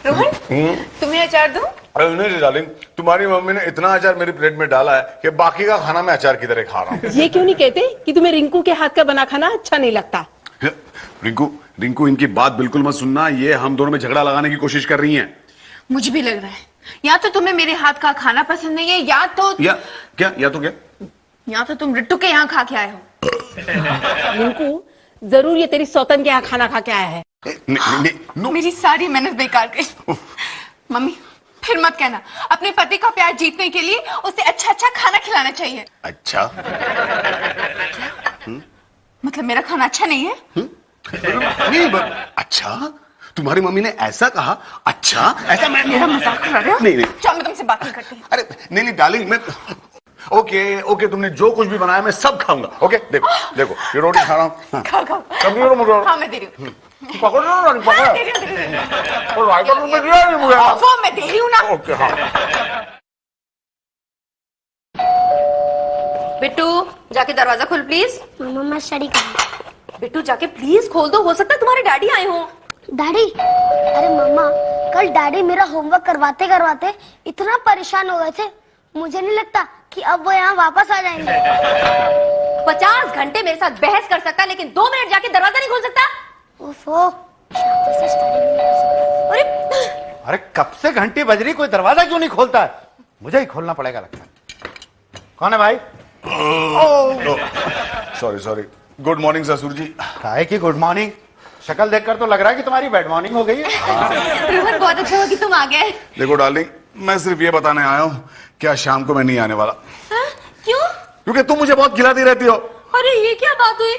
रोहन, तुम्हें अचार दूं? अरे नहीं डार्लिंग, तुम्हारी मम्मी ने इतना अचार मेरी प्लेट में डाला है कि बाकी का खाना मैं अचार की तरह खा रहा हूँ। ये क्यों नहीं कहते कि तुम्हें रिंकू के हाथ का बना खाना अच्छा नहीं लगता? रिंकू इनकी बात बिल्कुल मत सुनना, ये हम दोनों में झगड़ा लगाने की कोशिश कर रही हैं। मुझे भी लग रहा है या तो तुम्हें मेरे हाथ का खाना पसंद नहीं है या तो या तो तुम रिट्टू के यहाँ खा के आए हो। रिंकू जरूर ये तेरी सौतन के यहाँ खाना खा के आया है। मेरी सारी मेहनत बेकार गई। मम्मी फिर मत कहना, अपने पति का प्यार जीतने के लिए उसे अच्छा अच्छा खाना खिलाना चाहिए। अच्छा मतलब मेरा खाना अच्छा नहीं है? नहीं अच्छा, तुम्हारी मम्मी ने ऐसा कहा? अच्छा ऐसा मैं मेरा मजाक कर रहे हो? नहीं चलो मैं तुमसे बात नहीं करती। अरे नहीं डार्लिंग, मैं ओके तुमने जो कुछ भी बनाया मैं सब खाऊंगा। ओके देखो ये रोटी खा रहा हूँ। खाओ हाँ मैं दे रही हूँ। पकड़ो हाँ, दे रही हूँ। मैं दे रही हूँ ना। ओके हाँ। बिट्टू जाके दरवाजा खोल प्लीज। मम्मा स्टडी कर। बिट्टू जाके प्लीज खोल दो, हो सकता है तुम्हारे डैडी आए हो। डैडी? अरे मम्मा, कल डैडी मेरा होमवर्क करवाते करवाते इतना परेशान हो गए थे, मुझे नहीं लगता कि अब वो यहाँ वापस आ जाएंगे। 50 घंटे मेरे साथ बहस कर सकता लेकिन 2 मिनट जाके दरवाजा नहीं खोल सकता। ओफो, शांति से स्टडी भी नहीं कर सकता। अरे कब से घंटी बज रही, कोई दरवाजा क्यों नहीं खोलता है? मुझे ही खोलना पड़ेगा लगता है। कौन है भाई? सॉरी गुड मॉर्निंग ससुर जी। काहे की गुड मॉर्निंग? शक्ल देखकर तो लग रहा है कि तुम्हारी बैड मॉर्निंग हो गई है। रोहन बहुत अच्छा हुआ कि तुम आ गए। देखो डार्लिंग, मैं सिर्फ ये बताने आया हूँ क्या शाम को मैं नहीं आने वाला। क्यों? क्योंकि तुम मुझे बहुत खिलाती रहती हो। अरे ये क्या बात हुई?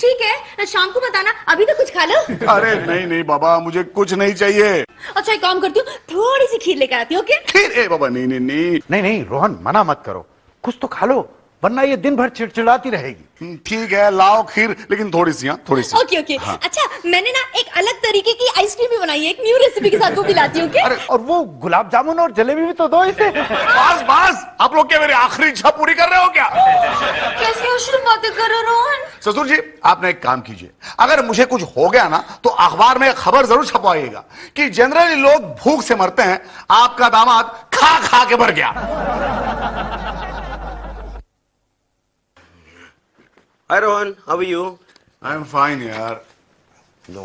ठीक है शाम को बताना, अभी तो कुछ खा लो। अरे नहीं बाबा, मुझे कुछ नहीं चाहिए। अच्छा एक काम करती हूँ, थोड़ी सी खीर लेकर आती हूँ। ओके? खीर? बाबा नहीं। रोहन मना मत करो, कुछ तो खा लो वरना ये दिन भर चिड़चिड़ाती रहेगी। ठीक है लाओ खीर, लेकिन थोड़ी सी। ओके हाँ। अच्छा मैंने ना एक अलग तरीके की आइसक्रीम भी बनाई है, एक न्यू रेसिपी के साथ वो पिलाती हूँ। अरे और वो गुलाब जामुन और जलेबी भी तो दो इसे। बस आप लोग क्या मेरी आखिरी इच्छा पूरी कर रहे हो क्या? कैसी अशुभ बातें कर रहे हो रोहन? ससुर जी आपने एक काम कीजिए, अगर मुझे कुछ हो गया ना तो अखबार में खबर जरूर छपवाइएगा कि जनरली लोग भूख से मरते हैं, आपका दामाद खा खा के मर गया। Hi Rohan, how are you? I am fine यार। No,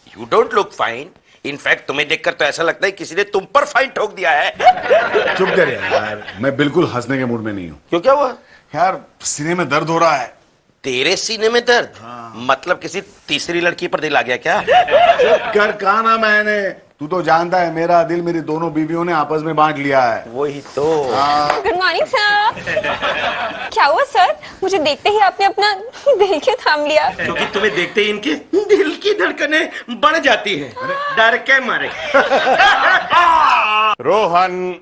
you don't look fine. In fact, तुम्हें देखकर तो ऐसा लगता है किसी ने तुम पर फाइन ठोक दिया है। चुप कर यार, मैं बिल्कुल हंसने के मूड में नहीं हूँ। क्यों, क्या हुआ? यार सीने में दर्द हो रहा है। तेरे सीने में दर्द? मतलब किसी तीसरी लड़की पर दिल आ गया क्या? कर कहा ना मैंने, तू तो जानता है मेरा दिल मेरी दोनों बीवियों ने आपस में बांट लिया है। वही तो। Good morning sir. क्या हुआ सर, मुझे देखते ही आपने अपना दिल क्यों थाम लिया? क्योंकि तुम्हें देखते ही इनके दिल की धड़कनें बढ़ जाती हैं, डर के मारे। रोहन,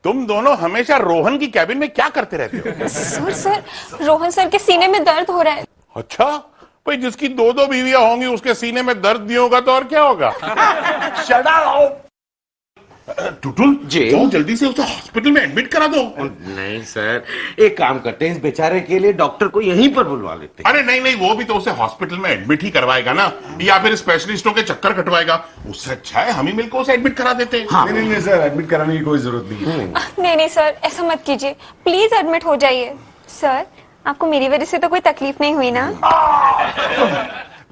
तुम दोनों हमेशा रोहन की कैबिन में क्या करते रहते हो? सर रोहन सर के सीने में दर्द हो रहा है। अच्छा भाई, जिसकी 2 बीवियां होंगी उसके सीने में दर्द नहीं होगा तो और क्या होगा? टुटुल जी? जाओ जल्दी से उसे हॉस्पिटल में एडमिट करा दो। नहीं सर, एक काम करते हैं, इस बेचारे के लिए डॉक्टर को यहीं पर बुलवा लेते हैं। अरे नहीं, वो भी तो उसे हॉस्पिटल में एडमिट ही करवाएगा ना, या फिर स्पेशलिस्टों के चक्कर कटवाएगा। उससे अच्छा है हम ही मिलकर उसे एडमिट करा देते हैं। हाँ। नहीं सर, एडमिट कराने की कोई जरूरत नहीं है। नहीं सर, ऐसा मत कीजिए, प्लीज एडमिट हो जाइए। सर आपको मेरी वजह से तो कोई तकलीफ नहीं हुई ना?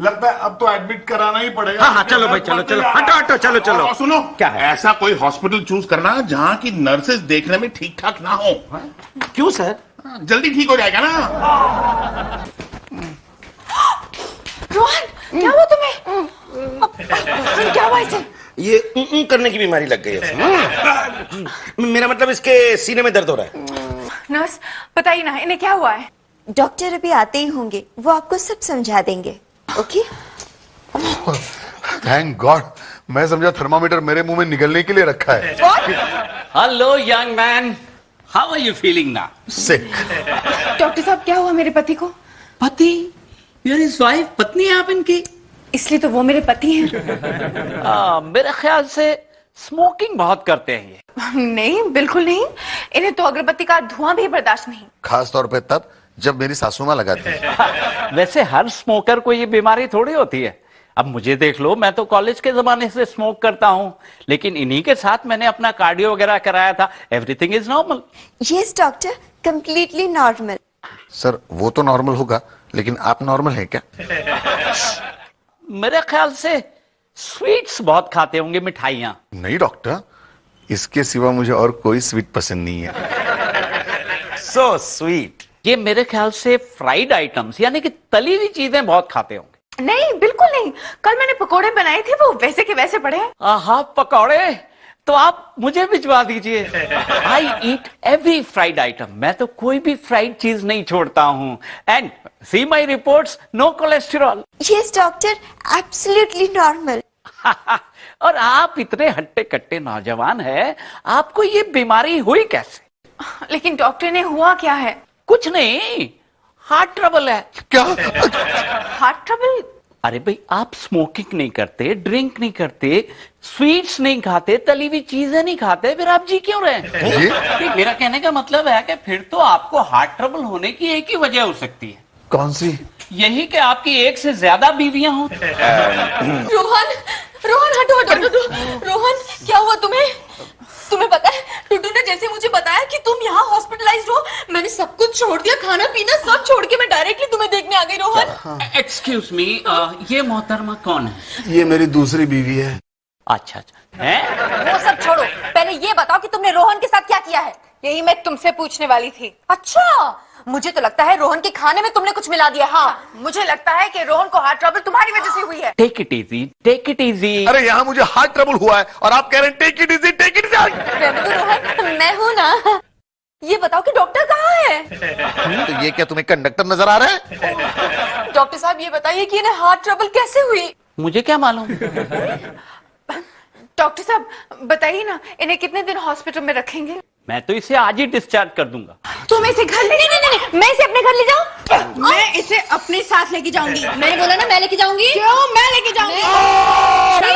लगता है अब तो एडमिट कराना ही पड़ेगा। हाँ चलो भाई, चलो हटो चलो। और सुनो, क्या है? ऐसा कोई हॉस्पिटल चूज करना जहाँ की नर्सेज देखने में ठीक ठाक ना हो। क्यों सर? जल्दी ठीक हो जाएगा ना। रोहन क्या हुआ तुम्हें? क्या हुआ इसे? ये करने की बीमारी लग गई है। मेरा मतलब इसके सीने में दर्द हो रहा है। नर्स बताइए ना, इन्हें क्या हुआ है? डॉक्टर अभी आते ही होंगे, वो आपको सब समझा देंगे। ओके? थैंक गॉड, मैं समझा थर्मामीटर मेरे मुंह में निकलने के लिए रखा है। Hello young man, how are you feeling now? Sick. Doctor साहब क्या हुआ मेरे पति को? पति? Your his wife? पत्नी है आप इनकी? इसलिए तो वो मेरे पति हैं। मेरे ख्याल से स्मोकिंग बहुत करते हैं ये। नहीं बिल्कुल नहीं, इन्हें तो अगरबत्ती का धुआं भी बर्दाश्त नहीं। खास तौर पे तब जब मेरी सासू माँ लगाती है। वैसे हर स्मोकर को ये बीमारी थोड़ी होती है, अब मुझे देख लो, मैं तो कॉलेज के जमाने से स्मोक करता हूं, लेकिन इन्हीं के साथ मैंने अपना कार्डियो वगैरह कराया था। Everything is normal. Yes doctor, completely normal. Sir वो तो नॉर्मल होगा, लेकिन आप नॉर्मल हैं क्या? मेरे ख्याल से स्वीट्स बहुत खाते होंगे, मिठाइयां। नहीं डॉक्टर, इसके सिवा मुझे और कोई स्वीट पसंद नहीं है। So sweet. ये मेरे ख्याल से फ्राइड आइटम्स यानी कि तली हुई चीजें बहुत खाते होंगे। नहीं, बिल्कुल नहीं। कल मैंने पकोड़े बनाए थे, वो वैसे के वैसे पड़े हैं। आहा, पकौड़े तो आप मुझे भिजवा दीजिए। I eat every fried item. मैं तो कोई भी फ्राइड चीज नहीं छोड़ता हूँ। And see my reports, no cholesterol. Yes doctor, absolutely normal. और आप इतने हट्टे कट्टे नौजवान हैं, आपको ये बीमारी हुई कैसे? लेकिन डॉक्टर ने हुआ क्या है? कुछ नहीं, हार्ट ट्रबल है। क्या? Heart trouble? अरे भाई, आप स्मोकिंग नहीं करते, ड्रिंक नहीं करते, स्वीट्स नहीं खाते, तली हुई चीजें नहीं खाते, फिर आप जी क्यों रहे हैं? मेरा कहने का मतलब है कि फिर तो आपको हार्ट ट्रबल होने की एक ही वजह हो सकती है। कौन सी? यही कि आपकी एक से ज्यादा बीवियां हो। रोहन, रोहन हटो हटो हटो। रोहन, क्या हुआ तुम्हें? तुम्हें पता है, टुटू ने जैसे मुझे बताया कि तुम यहाँ हॉस्पिटलाइज्ड हो, मैंने सब कुछ छोड़ दिया, खाना पीना सब छोड़ के मैं डायरेक्टली तुम्हें देखने आ गई। रोहन, एक्सक्यूज मी, ये मोहतरमा कौन है? ये मेरी दूसरी बीवी है। अच्छा अच्छा है। वो सब छोड़ो, पहले ये बताओ कि तुमने रोहन के साथ क्या किया है? यही मैं तुमसे पूछने वाली थी। अच्छा, मुझे तो लगता है रोहन के खाने में तुमने कुछ मिला दिया। हाँ, मुझे लगता है कि रोहन को हार्ट ट्रबल तुम्हारी वजह से हुई है। Take it easy, take it easy. अरे यहाँ मुझे हार्ट ट्रबल हुआ है और आप कह रहे हैं take it easy, take it easy. Rohan, मैं हूँ ना। ये बताओ कि डॉक्टर कहाँ है? तो ये क्या तुम्हें कंडक्टर नजर आ रहा है? डॉक्टर साहब, ये बताइए कि इन्हें हार्ट ट्रबल कैसे हुई? मुझे क्या मालूम। डॉक्टर साहब बताइए ना, इन्हें कितने दिन हॉस्पिटल में रखेंगे? मैं तो इसे आज ही डिस्चार्ज कर दूंगा। तुम इसे घर ले? नहीं, मैं इसे अपने घर ले जाऊं? मैं इसे अपने साथ लेके जाऊंगी। मैंने बोला ना मैं लेके जाऊंगी। क्यों? मैं लेके जाऊंगी। मैं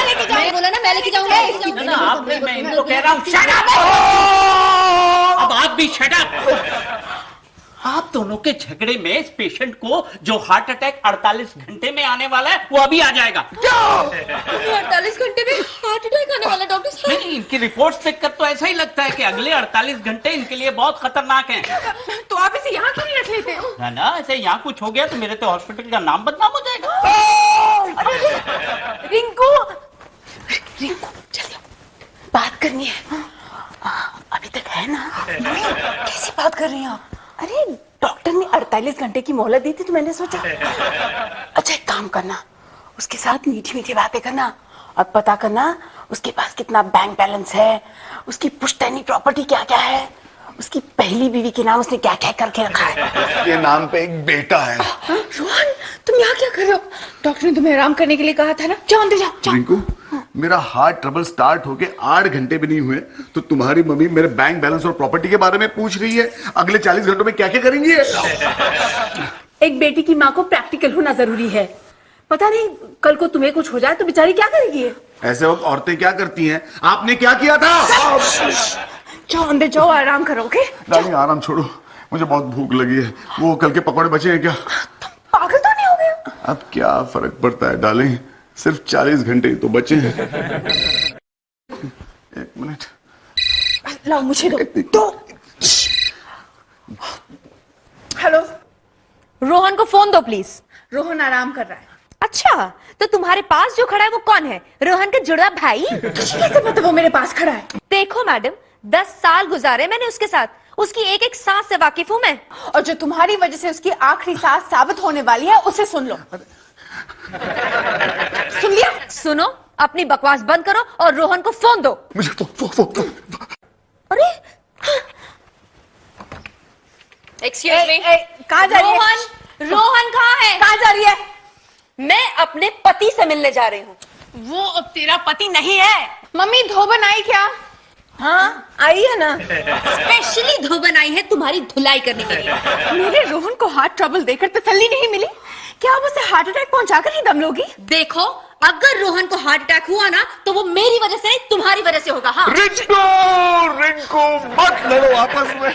लेके जाऊंगी। मैंने बोला ना मैं लेके जाऊंगी। ना, आपने, मैं इनको कह रहा हूँ शट अप। अब आप भी शट अप। आप दोनों के झगड़े में इस पेशेंट को जो हार्ट अटैक 48 घंटे में आने वाला है, वो अभी आ जाएगा। 48 घंटे में हार्ट अटैक आने वाला? डॉक्टर साहब, नहीं, इनकी रिपोर्ट्स देखकर तो ऐसा ही लगता है कि अगले 48 घंटे इनके लिए बहुत खतरनाक हैं। तो आप इसे यहाँ क्यों नहीं रख लेते हो? ना, ऐसे यहाँ कुछ हो गया तो मेरे तो हॉस्पिटल का नाम बदनाम हो जाएगा। रिंकू, रिंकू चलो, बात करनी है। अभी तक है ना? कैसी बात कर रही हैं आप? अरे डॉक्टर ने 48 घंटे की मोहलत दी थी, तो मैंने सोचा अच्छा एक काम करना, उसके साथ मीठी मीठी बातें करना और पता करना उसके पास कितना बैंक बैलेंस है, उसकी पुश्तैनी प्रॉपर्टी क्या क्या है, उसकी पहली बीवी के नाम उसने क्या क्या करके रखा है। उसके नाम पे एक बेटा है। रोहन, तुम यहाँ क्या कर रहे हो? डॉक्टर ने तुम्हें आराम करने के लिए कहा था ना। जाओ अंदर जाओ। रिंकू, मेरा हार्ट ट्रबल स्टार्ट होके 8 घंटे भी नहीं हुए तो तुम्हारी मम्मी मेरे बैंक बैलेंस और प्रॉपर्टी के बारे में पूछ रही है। अगले 40 घंटों में क्या क्या करेंगी? एक बेटी की माँ को प्रैक्टिकल होना जरूरी है। पता नहीं कल को तुम्हें कुछ हो जाए तो बेचारी क्या करेगी? ऐसे वक्त औरतें क्या करती हैं? आपने क्या किया था? जाओ अंदर जाओ, आराम करो। ओके डार्लिंग, आराम छोड़ो, मुझे बहुत भूख लगी है। वो कल के पकौड़े बचे हैं क्या? पागल तो नहीं हो गए? अब क्या फर्क पड़ता है डार्लिंग, सिर्फ 40 घंटे ही तो बचे हैं। एक मिनट, लाओ मुझे दो। हेलो, रोहन को फोन दो प्लीज। रोहन आराम कर रहा है। अच्छा, तो तुम्हारे पास जो खड़ा है वो कौन है? रोहन का जुड़वा भाई? कैसे पता वो मेरे पास खड़ा है? देखो मैडम, 10 साल गुजारे मैंने उसके साथ, उसकी एक एक सांस से वाकिफ हूं मैं। और जो तुम्हारी वजह से उसकी आखिरी सांस साबित होने वाली है, उसे सुन लो। सुन लिया? सुनो, अपनी बकवास बंद करो और रोहन को फोन दो। मुझे फोन। अरे एक्सक्यूज मी, कहाँ जा रही है? रोहन, रोहन कहाँ है? कहाँ जा रही है? मैं अपने पति से मिलने जा रही हूँ। वो अब तेरा पति नहीं है। मम्मी धोबन आई क्या? हाँ आई है ना। स्पेशली धोबन आई है तुम्हारी धुलाई करने के लिए। मेरे रोहन को हार्ट ट्रबल देकर तसल्ली नहीं मिली? क्या आप उसे हार्ट अटैक पहुंचाकर ही दम लोगी? देखो, अगर रोहन को हार्ट अटैक हुआ ना तो वो मेरी वजह से नहीं तुम्हारी वजह से होगा। हाँ रिंकू, रिंकू मत लड़ो आपस में।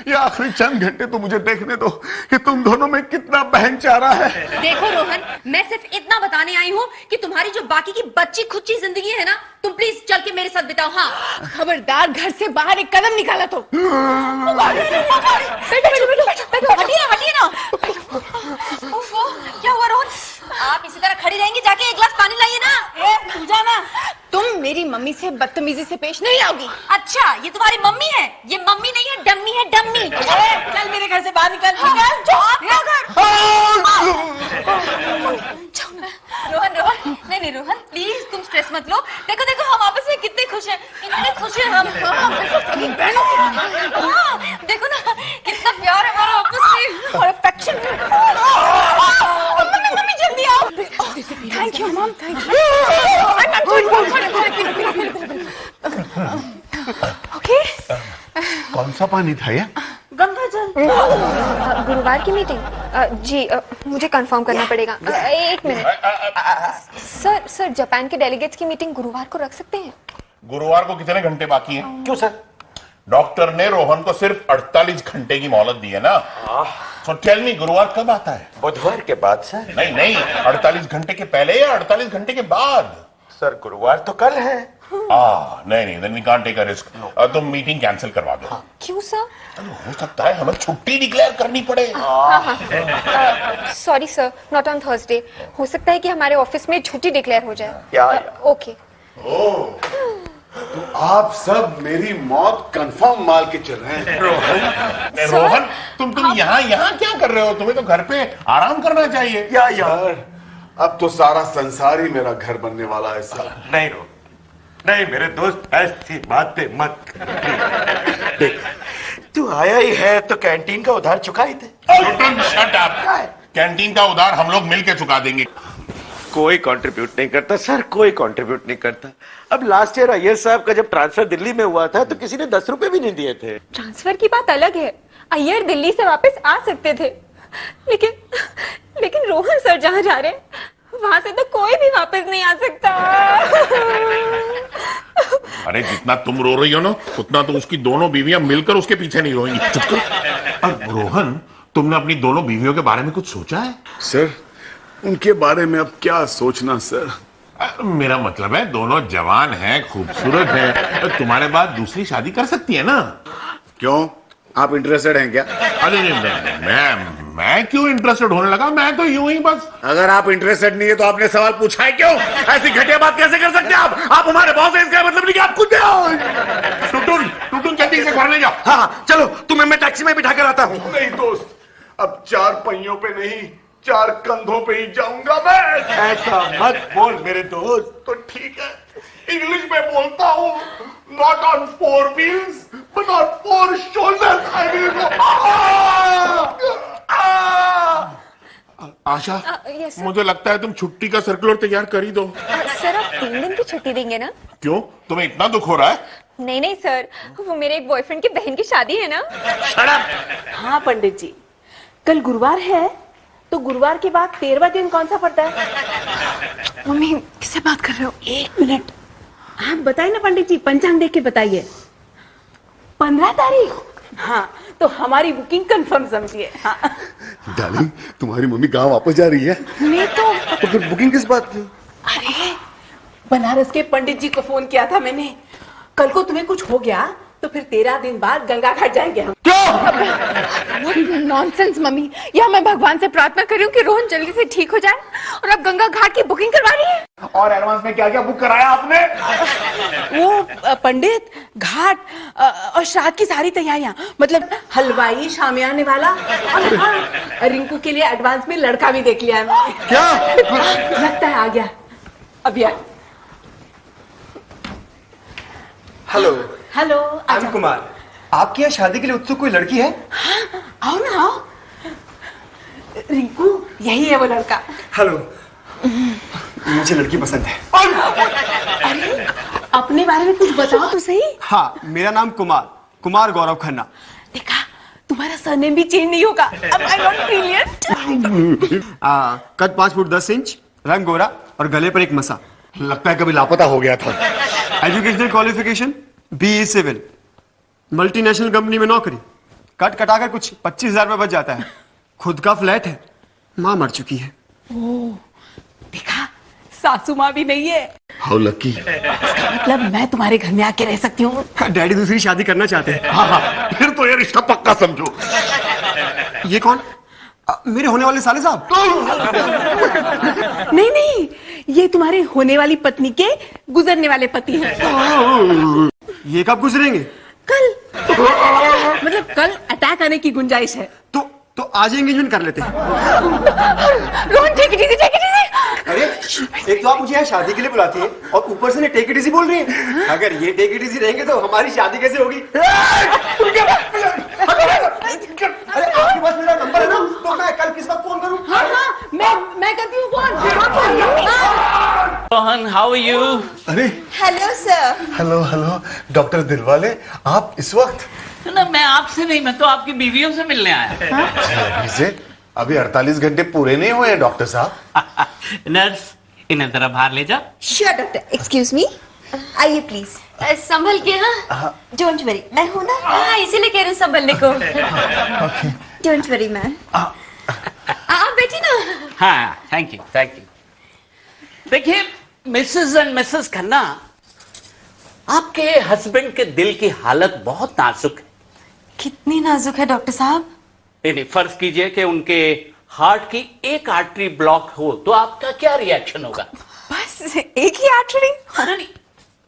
ये आखिरी चंद घंटे तो मुझे देखने दो कि तुम दोनों में कितना बहन चारा है। देखो रोहन, मैं सिर्फ इतना बताने आई हूँ कि तुम्हारी जो बाकी की बच्ची खुच्ची जिंदगी है ना, तुम प्लीज चल के मेरे साथ बिताओ। हाँ खबरदार घर से बाहर एक कदम निकाला तो। हटिए ना। ओफो, क्या हुआ रोहन? आप इसी तरह खड़ी रहेंगी? जाके एक गिलास पानी लाइए ना। तू जाना, तुम मेरी मम्मी से बदतमीजी से पेश नहीं आओगी। अच्छा, ये तुम्हारी मम्मी है? ये मम्मी नहीं है, डम्मी है, डम्मी। चल मेरे घर से बाहर निकल। रोहन रोहन, नहीं रोहन प्लीज तुम स्ट्रेस मत लो। देखो देखो हम आपस में कितने खुश हैं, इतने खुश हैं हम। देखो ना कितना प्यार है हमारा आपस में और अफेक्शन। मम्मी जल्दी आओ। Thank you mom, thank you. Okay, कौन सा पानी था ये? गंगा जल। गुरुवार की मीटिंग जी मुझे कंफर्म करना पड़ेगा। एक मिनट सर, जापान के डेलीगेट्स की मीटिंग गुरुवार को रख सकते हैं? गुरुवार को कितने घंटे बाकी हैं? क्यों सर? डॉक्टर ने रोहन को सिर्फ 48 घंटे की मोहलत दी है ना। तो टेल मी, गुरुवार कब आता है? बुधवार के बाद सर। नहीं 48 घंटे के पहले या 48 घंटे के बाद? सर गुरुवार तो कल है। नहीं then we can't take a risk. तुम मीटिंग कैंसिल करवा दो। क्यों सर? हो सकता है हमें छुट्टी डिक्लेयर करनी पड़े। Sorry sir, not on Thursday. हो सकता है कि हमारे ऑफिस में छुट्टी डिक्लेयर हो जाए। ओके। तो आप सब मेरी मौत कंफर्म मान के चल रहे हैं। रोहन तुम यहाँ क्या कर रहे हो? तुम्हें तो घर पे आराम करना चाहिए। यार अब तो सारा संसार ही मेरा घर बनने वाला है सर। नहीं मेरे दोस्त, ऐसी बातें मत देख, तू आया ही है तो कैंटीन का उधार चुका ही थे। Shut up. कैंटीन का उधार हम लोग मिलके चुका देंगे। कोई कंट्रीब्यूट नहीं करता सर, कोई कंट्रीब्यूट नहीं करता। अब लास्ट ईयर अय्यर साहब का जब ट्रांसफर दिल्ली में हुआ था तो किसी ने 10 रुपए भी नहीं दिए थे। ट्रांसफर की बात अलग है, अय्यर दिल्ली से वापस आ सकते थे, लेकिन रोहन सर जहाँ जा रहे हैं वहां से तो कोई भी वापस नहीं आ सकता। अरे जितना तुम रो रही हो ना, उतना तो उसकी दोनों बीवियां मिलकर उसके पीछे नहीं रोएंगी। अब रोहन, तुमने अपनी दोनों बीवियों के बारे में कुछ सोचा है? सर उनके बारे में अब क्या सोचना सर। मेरा मतलब है दोनों जवान हैं, खूबसूरत हैं, तुम्हारे बाद दूसरी शादी कर सकती है ना। क्यों, आप इंटरेस्टेड हैं क्या? अरे नहीं, मैं क्यों इंटरेस्टेड होने लगा? मैं तो यूं ही बस। अगर आप इंटरेस्टेड नहीं है तो आपने सवाल पूछा है क्यों? ऐसी घटिया बात कैसे कर सकते हैं आप हमारे बॉस हैं, इसका मतलब नहीं कि आप खुद टुटुन जल्दी से घर ले जाओ। हाँ चलो, तुम्हें मैं टैक्सी में बिठा कर आता हूँ। नहीं दोस्त, अब 4 पहियों पे नहीं 4 कंधों पे ही जाऊंगा मैं। ऐसा मत बोल मेरे दोस्त। तो ठीक है, इंग्लिश में बोलता हूँ, not on 4 wheels but on 4 shoulders. Asha, yes, मुझे लगता है तुम छुट्टी का सर्कुलर तैयार कर ही दो। सर आप 3 दिन की छुट्टी देंगे ना? क्यों, तुम्हें इतना दुख हो रहा है? नहीं सर, वो मेरे एक बॉयफ्रेंड की बहन की शादी है ना। हाँ पंडित जी, कल गुरुवार है तो गुरुवार के बाद 13वां दिन कौन सा पड़ता है? मम्मी किससे बात कर रहे हो? 1 मिनट, आप बताइए ना पंडित जी, पंचांग देख के बताइए। 15 तारीख? हाँ तो हमारी बुकिंग कंफर्म समझिए। हाँ। डार्लिंग, तुम्हारी मम्मी गांव वापस जा रही है? मैं तो फिर बुकिंग किस बात की? अरे बनारस के पंडित जी को फोन किया था मैंने, कल को तुम्हें कुछ हो गया तो फिर 13 दिन बाद गंगा घाट जाएंगे हम। क्यों? नॉनसेंस मम्मी, या मैं भगवान से प्रार्थना कर रही हूँ कि रोहन जल्दी से ठीक हो जाए और अब गंगा घाट की बुकिंग करवा रही है। और एडवांस में क्या क्या बुक कराया आपने? वो पंडित, घाट और श्राद्ध की सारी तैयारियां, मतलब हलवाई, शामियाने वाला, और हाँ, रिंकू के लिए एडवांस में लड़का भी देख लिया है। क्या? लगता है आ गया अभी। हेलो अरुण कुमार, आपके यहाँ शादी के लिए उत्सुक कोई लड़की है? हाँ, आओ ना आओ। रिंकू, यही है वो लड़का। हेलो, मुझे लड़की पसंद है। अरे अपने बारे में कुछ बताओ तो सही। हाँ, मेरा नाम कुमार गौरव खन्ना। देखा, तुम्हारा सरनेम भी चेंज नहीं होगा। Am I not brilliant? कद 5 फुट 10 इंच, रंग गोरा और गले पर एक मसा। लगता है कभी लापता हो गया था। Educational qualification BE civil, multinational company में नौकरी, कट कटाकर कुछ 25,000 रुपये बच जाता है, खुद का फ्लैट है, माँ मर चुकी है। देखा, सासू माँ भी नहीं है। How lucky. मतलब मैं तुम्हारे घर में आके रह सकती हूँ। डैडी दूसरी शादी करना चाहते हैं। हाँ, फिर तो ये रिश्ता पक्का समझो। ये कौन? मेरे होने वाले साले साहब? नहीं नहीं, ये तुम्हारे होने वाली पत्नी के गुजरने वाले पति हैं। ये कब गुजरेंगे? कल। मतलब कल अटैक आने की गुंजाइश है। तो आज एंगेजमेंट कर लेते हैं। Rohan, take it easy, take it easy. अरे एक तो आप मुझे यहाँ शादी के लिए बुलाती हैं और ऊपर से टेक इट इजी बोल रही हैं। अगर ये टेक इट इजी रहेंगे तो हमारी शादी कैसे होगी? अरे आपके पास मेरा नंबर है ना, तो मैं कल किस वक्त फोन करूं? हाँ, मैं करती हूँ phone. Rohan, how are you? अरे hello sir. Hello hello doctor Dilwale, आप इस वक्त? ना, मैं आपसे नहीं, मैं तो आपकी बीवियों से मिलने आया। अभी से अभी 48 घंटे पूरे नहीं हुए हैं डॉक्टर साहब। नर्स, इन्हें जरा बाहर ले जा। श्योर डॉक्टर, एक्सक्यूज मी, आइए प्लीज। संभल के। हाँ, डोंट वरी, मैं हूं ना। हाँ, इसीलिए कह रही हूँ संभलने को। Don't worry ma'am. आप बैठी ना। हाँ, थैंक यू, थैंक यू। देखिए मिसेस एंड मिसेस खन्ना, आपके हस्बैंड के दिल की हालत बहुत नाजुक है। कितनी नाजुक है डॉक्टर साहब? नहीं, फर्ज कीजिए कि उनके हार्ट की एक आर्टरी ब्लॉक हो तो आपका क्या रिएक्शन होगा? बस एक ही आर्टरी? नहीं,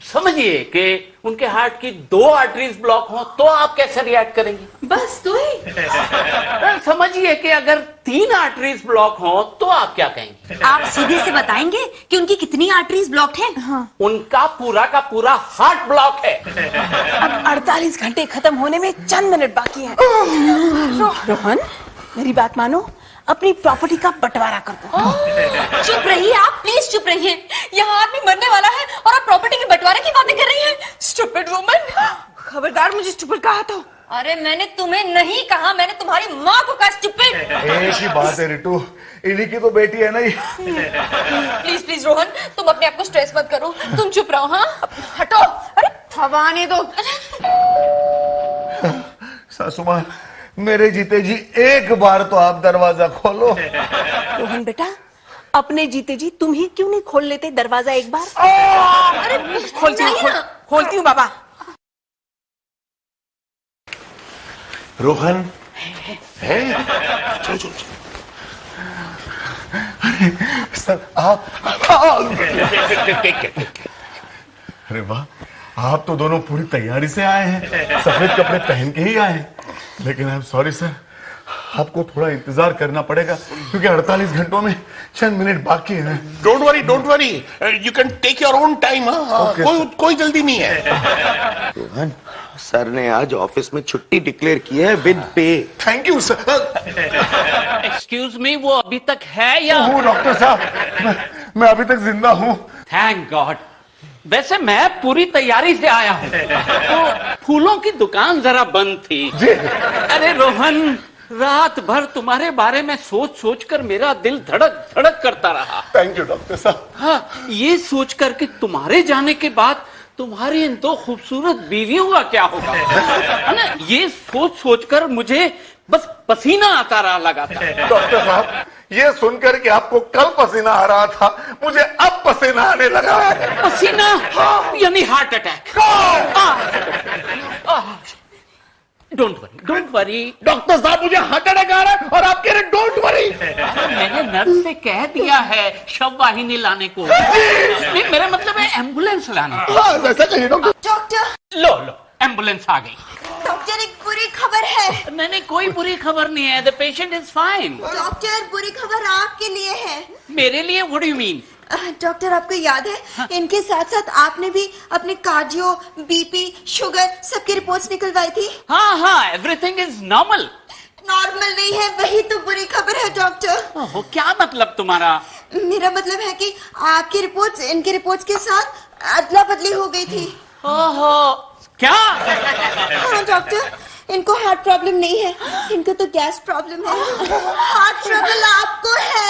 समझिए कि उनके हार्ट की 2 आर्टरीज ब्लॉक हो तो आप कैसे रिएक्ट करेंगे? बस 2 ही? समझिए कि अगर 3 आर्टरीज ब्लॉक हो तो आप क्या कहेंगे? आप सीधे से बताएंगे कि उनकी कितनी आर्टरीज ब्लॉक्ड हैं? हाँ। उनका पूरा का पूरा हार्ट ब्लॉक है। अब 48 घंटे खत्म होने में चंद मिनट बाकी हैं। रोहन, मेरी बात मानो, अपनी प्रॉपर्टी का बंटवारा कर दो। चुप रहिए आप, प्लीज चुप रहिए। यहाँ आदमी मरने वाला है और आप प्रॉपर्टी के बंटवारे की बातें कर रही हैं। Stupid woman. खबरदार, मुझे स्टूपिड कहा तो। अरे मैंने तुम्हें नहीं कहा, मैंने तुम्हारी माँ को कहा स्टूपिड। एक ही बात है रिटू, इन्हीं की तो बेटी है ना ये। प्लीज प्लीज रोहन, तुम अपने आप को स्ट्रेस मत करो, तुम चुप रहो। हाँ, हटो। अरे थवाने दो। सासू माँ, मेरे जीते जी एक बार तो आप दरवाजा खोलो। रोहन बेटा, अपने जीते जी तुम ही क्यों नहीं खोल लेते दरवाजा एक बार? अरे खोलती हूँ बाबा। रोहन है? चलो चलो। अरे सर आप अरे वाह, आप तो दोनों पूरी तैयारी से आए हैं, सफेद कपड़े पहन के ही आए हैं। लेकिन आई एम सॉरी सर, आपको थोड़ा इंतजार करना पड़ेगा क्योंकि 48 घंटों में चंद मिनट बाकी है। Don't worry, you can take your own time. कोई जल्दी नहीं है। रोहन, सर ने आज ऑफिस में छुट्टी डिक्लेयर की है विद पे। Thank you sir. Excuse me, वो अभी तक है या? डॉक्टर साहब, मैं अभी तक जिंदा हूँ। Thank God. वैसे मैं पूरी तैयारी से आया हूँ, तो फूलों की दुकान जरा बंद थी। अरे रोहन, रात भर तुम्हारे बारे में सोच सोच कर मेरा दिल धड़क धड़क करता रहा। थैंक यू डॉक्टर साहब। हाँ, ये सोच कर कि तुम्हारे जाने के बाद तुम्हारी इन 2 खूबसूरत बीवियों का क्या होगा, है ना, ये सोच सोच कर मुझे बस पसीना आता रहा लगातार। डॉक्टर साहब, ये सुनकर कि आपको कल पसीना आ रहा था, मुझे अब पसीना आने लगा है। पसीना? यानी heart attack. Don't worry doctor साहब, मुझे हार्ट अटैक आ रहा है और आप कह रहे डोंट वरी। मैंने नर्स से कह दिया है शव वाहिनी लाने को। नहीं, मेरा मतलब है एम्बुलेंस लाने को। ऐसा कहिए डॉक्टर। डॉक्टर, लो एम्बुलेंस आ गई। डॉक्टर एक बुरी खबर है। मैंने कोई बुरी खबर नहीं है। The patient is fine. Doctor, बुरी खबर आपके लिए है। मेरे लिए? What do you mean? Doctor, आपको याद है, इनके साथ साथ आपने भी अपने कार्डियो, बीपी, शुगर सबकी रिपोर्ट्स निकलवाई थी। हाँ, एवरीथिंग इज नॉर्मल। नॉर्मल नहीं है, वही तो बुरी खबर है डॉक्टर। ओहो, क्या मतलब तुम्हारा? मेरा मतलब है कि आपकी रिपोर्ट्स इनकी रिपोर्ट्स के साथ अदला बदली हो गई थी। ओहो, क्या? हाँ डॉक्टर, इनको हार्ट प्रॉब्लम नहीं है, इनको तो गैस प्रॉब्लम है। हार्ट ट्रबल आपको है।